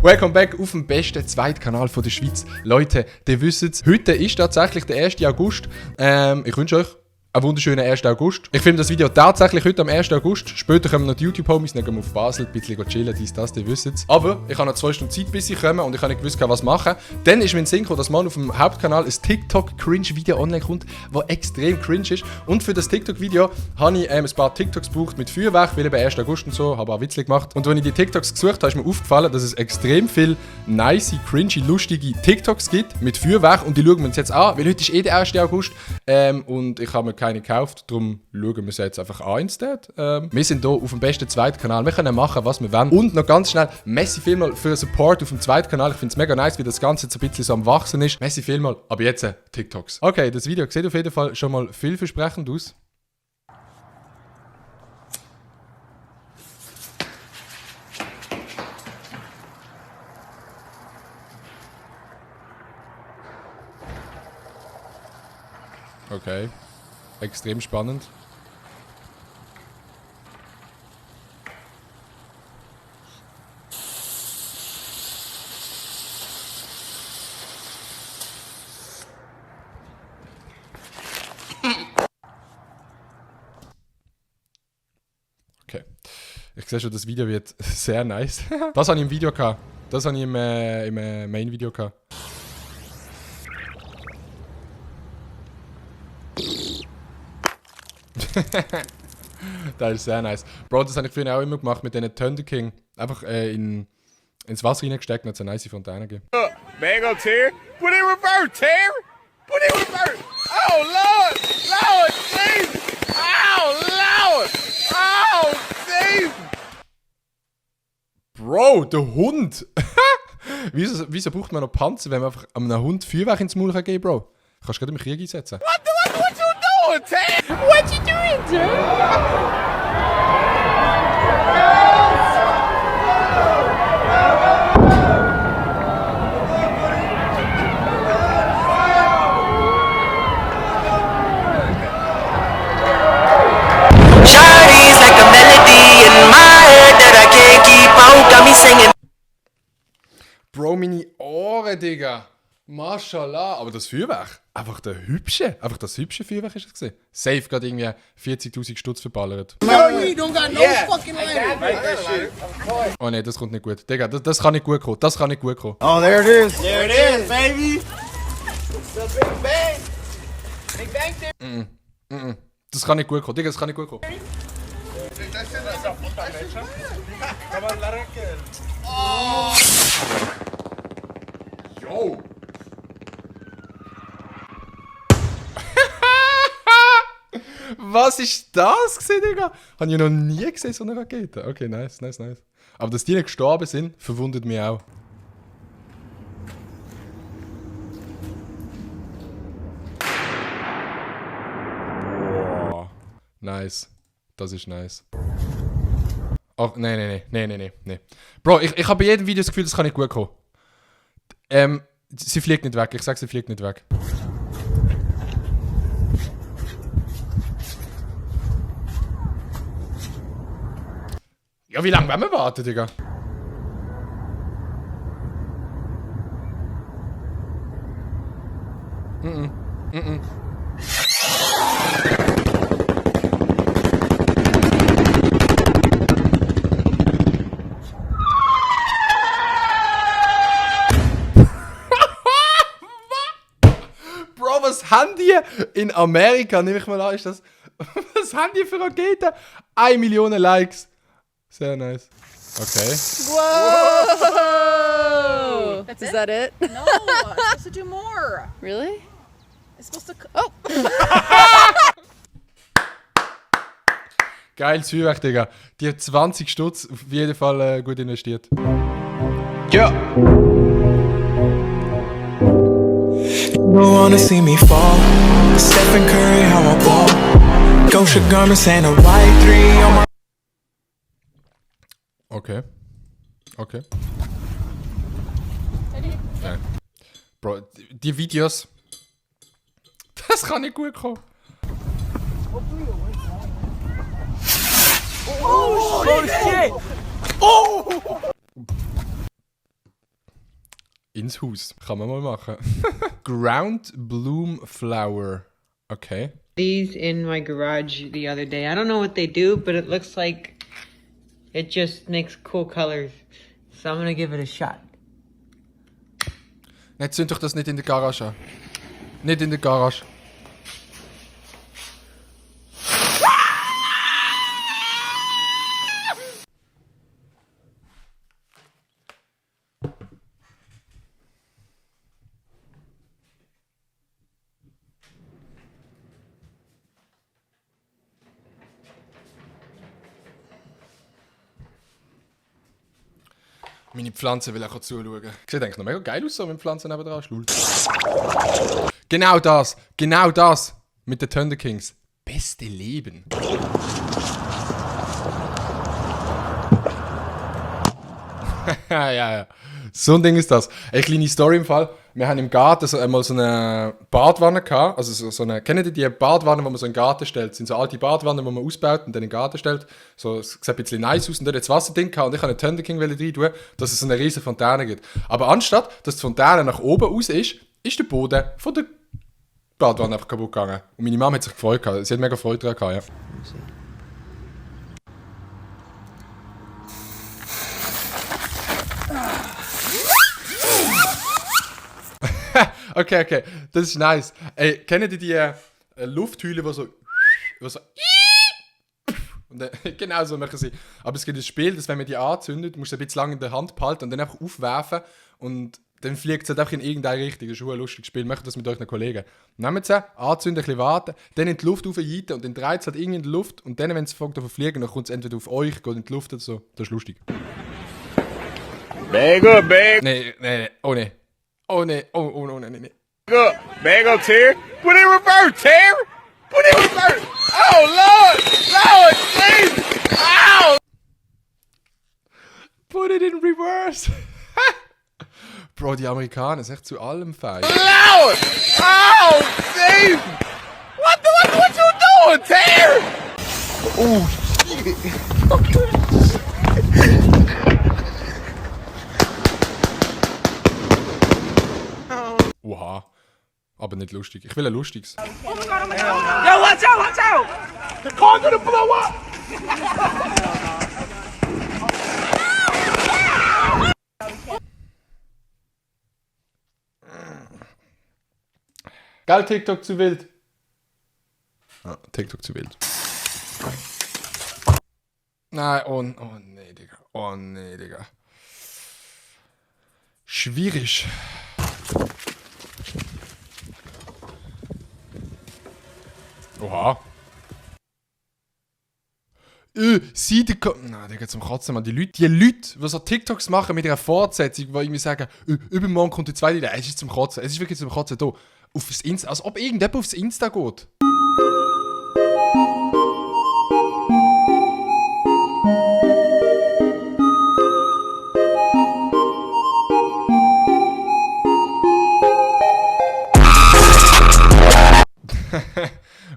Welcome back auf dem besten Zweitkanal von der Schweiz. Leute, ihr wisst es, heute ist tatsächlich der 1. August. Ich wünsche euch einen wunderschönen 1. August. Ich filme das Video tatsächlich heute am 1. August. Später kommen noch die YouTube-Homies, dann gehen wir auf Basel, ein bisschen chillen, dies, das, ihr wisst es. Aber ich habe noch 2 Stunden Zeit, bis ich komme und ich habe nicht gewusst, was machen. Dann ist mir in den Sinn gekommen, dass mal auf dem Hauptkanal ein TikTok-Cringe-Video online kommt, das extrem cringe ist. Und für das TikTok-Video habe ich ein paar TikToks gebraucht mit Feuerwerk, weil eben 1. August und so, habe auch Witze gemacht. Und wenn ich die TikToks gesucht habe, ist mir aufgefallen, dass es extrem viel nice, cringy, lustige TikToks gibt mit Feuerwerk und die schauen wir uns jetzt an, weil heute ist der 1. August und ich habe mir keine gekauft, darum schauen wir sie jetzt einfach an instead. Wir sind hier auf dem besten Zweitkanal, wir können machen, was wir wollen. Und noch ganz schnell, merci vielmal für den Support auf dem Zweitkanal, ich finde es mega nice, wie das Ganze jetzt ein bisschen so am Wachsen ist. Merci vielmal, aber jetzt TikToks. Okay, das Video sieht auf jeden Fall schon mal vielversprechend aus. Okay. Extrem spannend. Okay. Ich sehe schon, das Video wird sehr nice. Das habe ich im Video gehabt. Das habe ich im Main-Video gehabt. Das ist sehr nice. Bro, das habe ich früher auch immer gemacht mit diesen Thunder King. Einfach ins Wasser reingesteckt und hat es eine nice Fontäne gegeben. Mango tear? Put in reverse, tear! Put in reverse! Oh, Lord! Lord, Jesus! Oh, Lord! Oh, Jesus! Bro, der Hund! wieso braucht man noch Panzer, wenn man einfach einem Hund Feuerwerk ins Maul geben kann, Bro? Kannst du gerade im Krieg einsetzen. What you doing, Tear? What you doing, Tear? Bro, meine Ohren, Digga. Mashallah. Aber das Feuerwerk, einfach das hübsche Feuerwerk ist es gewesen. Safe gerade irgendwie 40'000 Stutz verballert. No, you don't got no fucking lighter. Oh ne, das kommt nicht gut. Digga, das kann nicht gut kommen. Das kann nicht gut kommen. Oh, there it is. There it is, baby. It's a big bang. Big bang theory. Das kann nicht gut kommen. Digga, das kann nicht gut kommen. Oh. Yo. Was ist das gesehen, Digga? Habe ich noch nie gesehen, so eine Rakete. Okay, nice. Aber dass die nicht gestorben sind, verwundert mich auch. Boah. Nice. Das ist nice. Oh, nee. Bro, ich habe bei jedem Video das Gefühl, das kann nicht gut kommen. Sie fliegt nicht weg. Ich sag, sie fliegt nicht weg. Ja, wie lange wollen wir warten, Digga? Bro, was haben die in Amerika? Nehme ich mal an, ist das. Was haben die für Raketen? 1 Million Likes. Sehr nice. Okay. Whoa! That's Is it? that it? No, I'm supposed to do more. Really? It's supposed to. Oh! Geiles Feuerwerk, Digga. Die hat 20 Stutz auf jeden Fall gut investiert. Yeah. Don't wanna see me fall. Stephen Curry, how I ball. Gosha garments and a white 3 on my. Okay. Nein. Bro, die Videos. Das kann nicht gut kommen. Oh shit! Oh! ins Haus. Kann man mal machen. Ground Bloom Flower. Okay. These in my garage the other day. I don't know what they do, but it looks like it just makes cool colors. So I'm gonna give it a shot. Jetzt zünd doch das nicht in der Garage an. Nicht in der Garage. Meine Pflanze will auch zuschauen. Sieht eigentlich noch mega geil aus, so mit Pflanzen nebenan. Schlul. Genau das. Mit den Thunder Kings. Beste Leben. ja. So ein Ding ist das. Eine kleine Story im Fall. Wir haben im Garten einmal so eine Badwanne gehabt. Also so eine, kennt ihr die Badwannen, die man so in den Garten stellt? Das sind so alte Badwannen, die man ausbaut und dann in den Garten stellt. So, es sieht ein bisschen nice aus. Und dort hat das Wasserding gehabt und ich habe einen Thunder King rein tun, dass es so eine riesige Fontäne gibt. Aber anstatt, dass die Fontäne nach oben raus ist der Boden von der Badwanne einfach kaputt gegangen. Und meine Mama hat sich gefreut gehabt. Sie hat mega Freude daran gehabt, ja. Okay, das ist nice. Ey, kennt ihr die Lufthülle, die so und dann, genau so machen sie. Aber es gibt ein Spiel, dass wenn man die anzündet, musst du ein bisschen lang in der Hand behalten und dann einfach aufwerfen und dann fliegt es halt einfach in irgendeine Richtung. Das ist schon ein lustiges Spiel. Macht das mit euren Kollegen. Nehmt sie, anzünden, ein bisschen warten, dann in die Luft raufjeiten und dann dreht es halt irgendwie in die Luft und dann, wenn es fängt zu fliegen, dann kommt es entweder auf euch, geht in die Luft oder so. Das ist lustig. Bag up, bag. Nee. Oh nee. Nee. Bag up. Bag up, Terry. Put it in reverse, Terry. Put it in reverse. Oh, Lord, Jesus. Ow. Put it in reverse. Bro, die Amerikaner sind echt zu allem fein. Lord. Oh, Jesus. What you doing, Terry? Oha. Aber nicht lustig. Ich will ein lustiges. Yo, watch out. The car's gonna blow up. Geil, TikTok zu wild. Ah, TikTok zu wild. Nein, oh nee, Digga. Schwierig. Oha. Sie, na, Digga, zum Kotzen, man. Die Leute, die so TikToks machen mit ihrer Fortsetzung, die irgendwie sagen, übermorgen kommt die zweite, es ist zum Kotzen. Es ist wirklich zum Kotzen da. Aufs Insta, als ob irgendjemand aufs Insta geht.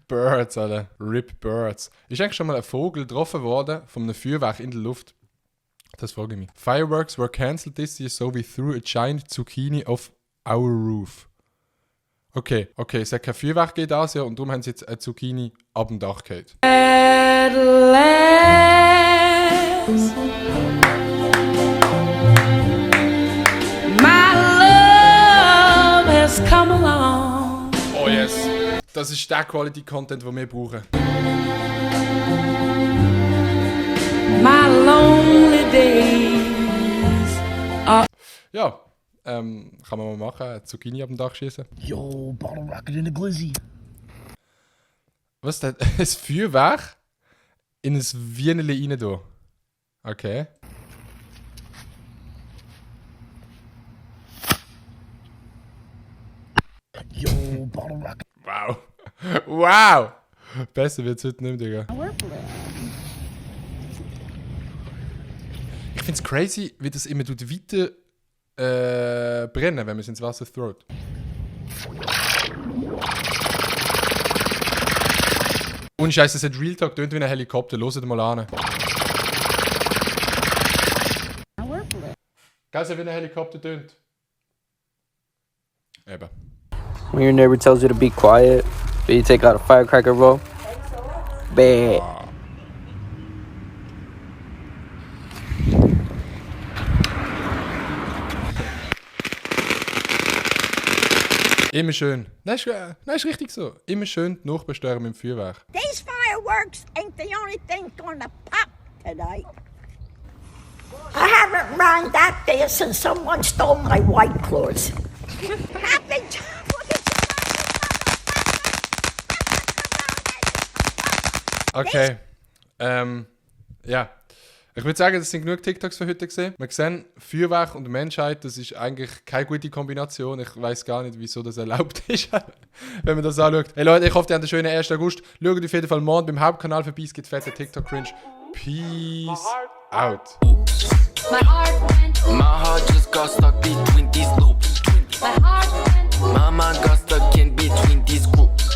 Birds, Alter. Rip Birds. Ist eigentlich schon mal ein Vogel getroffen worden von einem Feuerwerk in der Luft? Das frage ich mich. Fireworks were cancelled this year, so we threw a giant zucchini off our roof. Okay, es hat kein Feuerwerk gegeben das Jahr und darum haben sie jetzt eine Zucchini ab dem Dach gehabt. At last, my love has come along. Oh yes, das ist der Quality-Content, den wir brauchen. My lonely days are... Ja, kann man mal machen, eine Zucchini ab dem Dach schießen. Yo, bottle rocket in the glizzy. Was denn? Ein Feuerwerk in ein Wieneli rein da. Okay. Yo, bottle rocket. Wow! Besser wird's heute nicht mehr, Digga. Ich find's crazy, wie das immer weiter brennen, wenn man es ins Wasser throwt. Und Scheiße, es hat Real Talk tönt wie ein Helikopter. Hört mal an. Geil, wie ein Helikopter tönt. Eben. When your neighbor tells you to be quiet, but you take out a firecracker roll. Bad. Immer schön. Das ist richtig so. Immer schön die Nachbarn stören mit dem Feuerwerk. These fireworks ain't the only thing gonna pop tonight. I haven't rang that day since someone stole my white clothes. Happy Okay. Ja. Ich würde sagen, das sind genug TikToks für heute gesehen. Wir sehen, Feuerwerk und Menschheit, das ist eigentlich keine gute Kombination. Ich weiß gar nicht, wieso das erlaubt ist, wenn man das anschaut. Hey Leute, ich hoffe, ihr habt einen schönen 1. August. Schaut auf jeden Fall morgen beim Hauptkanal vorbei. Es gibt fette TikTok-Cringe. Peace out. My heart went